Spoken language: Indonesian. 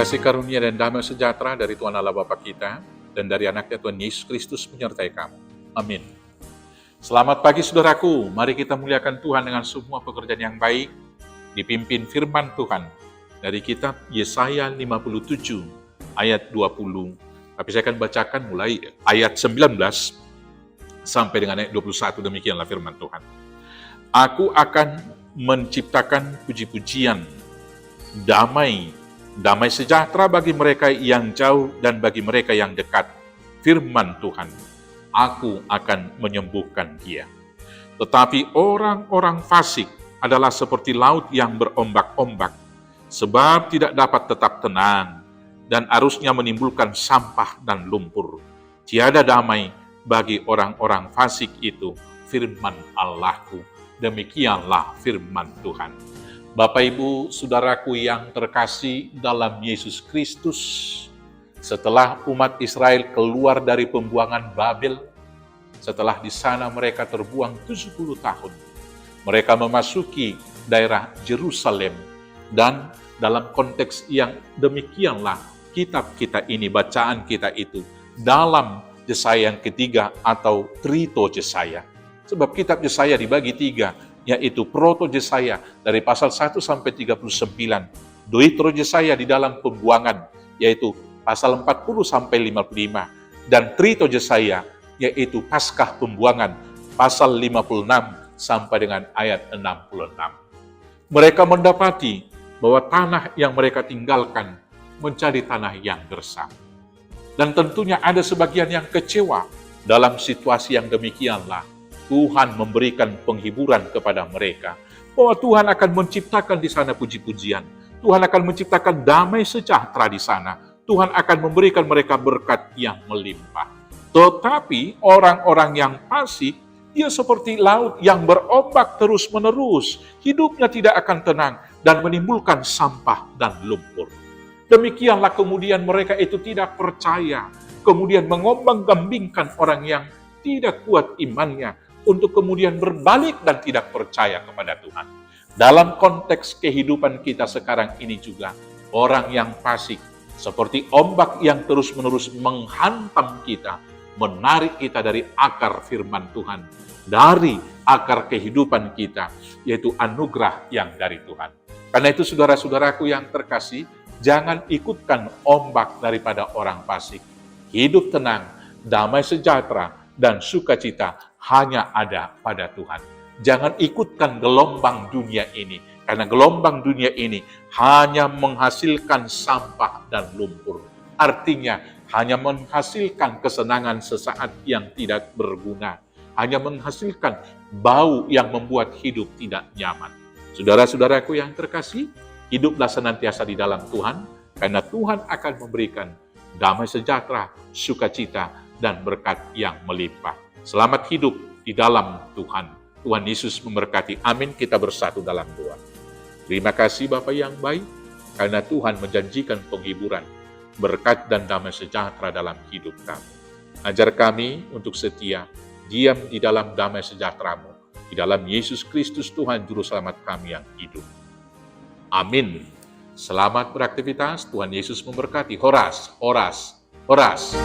kasih karunia dan damai sejahtera dari Tuhan Allah Bapa kita dan dari anaknya Tuhan Yesus Kristus menyertai kamu. Amin. Selamat pagi saudaraku, mari kita muliakan Tuhan dengan semua pekerjaan yang baik, dipimpin firman Tuhan dari kitab Yesaya 57 ayat 20. Tapi saya akan bacakan mulai ayat 19 sampai dengan ayat 21, demikianlah firman Tuhan. Aku akan menciptakan puji-pujian, damai sejahtera bagi mereka yang jauh dan bagi mereka yang dekat. Firman Tuhan, aku akan menyembuhkan dia. Tetapi orang-orang fasik adalah seperti laut yang berombak-ombak, sebab tidak dapat tetap tenang, dan arusnya menimbulkan sampah dan lumpur. Tiada damai bagi orang-orang fasik itu, firman Allahku. Demikianlah firman Tuhan. Bapak, Ibu, saudaraku yang terkasih dalam Yesus Kristus, setelah umat Israel keluar dari pembuangan Babel, setelah di sana mereka terbuang 70 tahun, mereka memasuki daerah Yerusalem, dan dalam konteks yang demikianlah kitab kita ini, bacaan kita itu, dalam Yesaya yang ketiga atau Trito Yesaya. Sebab kitab Yesaya dibagi tiga, yaitu Proto Yesaya dari pasal 1 sampai 39, Deutero Yesaya di dalam pembuangan, yaitu pasal 40 sampai 55, dan Trito Yesaya, yaitu Paskah pembuangan, pasal 56 sampai dengan ayat 66. Mereka mendapati bahwa tanah yang mereka tinggalkan menjadi tanah yang gersang. Dan tentunya ada sebagian yang kecewa. Dalam situasi yang demikianlah, Tuhan memberikan penghiburan kepada mereka bahwa Tuhan akan menciptakan di sana puji-pujian. Tuhan akan menciptakan damai sejahtera di sana. Tuhan akan memberikan mereka berkat yang melimpah. Tetapi orang-orang yang fasik, dia seperti laut yang berombak terus-menerus. Hidupnya tidak akan tenang dan menimbulkan sampah dan lumpur. Demikianlah kemudian mereka itu tidak percaya. Kemudian mengombang-ambingkan orang yang tidak kuat imannya untuk kemudian berbalik dan tidak percaya kepada Tuhan. Dalam konteks kehidupan kita sekarang ini juga, orang yang fasik seperti ombak yang terus-menerus menghantam kita, menarik kita dari akar firman Tuhan, dari akar kehidupan kita, yaitu anugerah yang dari Tuhan. Karena itu saudara-saudaraku yang terkasih, jangan ikutkan ombak daripada orang fasik. Hidup tenang, damai sejahtera, dan sukacita hanya ada pada Tuhan. Jangan ikutkan gelombang dunia ini, karena gelombang dunia ini hanya menghasilkan sampah dan lumpur. Artinya, hanya menghasilkan kesenangan sesaat yang tidak berguna, hanya menghasilkan bau yang membuat hidup tidak nyaman. Saudara-saudaraku yang terkasih, hiduplah senantiasa di dalam Tuhan, karena Tuhan akan memberikan damai sejahtera, sukacita, dan berkat yang melimpah. Selamat hidup di dalam Tuhan. Tuhan Yesus memberkati. Amin. Kita bersatu dalam doa. Terima kasih Bapa yang baik, karena Tuhan menjanjikan penghiburan, berkat dan damai sejahtera dalam hidup kami. Ajar kami untuk setia, diam di dalam damai sejahtera-Mu, di dalam Yesus Kristus Tuhan Juru Selamat kami yang hidup. Amin. Selamat beraktivitas. Tuhan Yesus memberkati. Horas, horas, horas.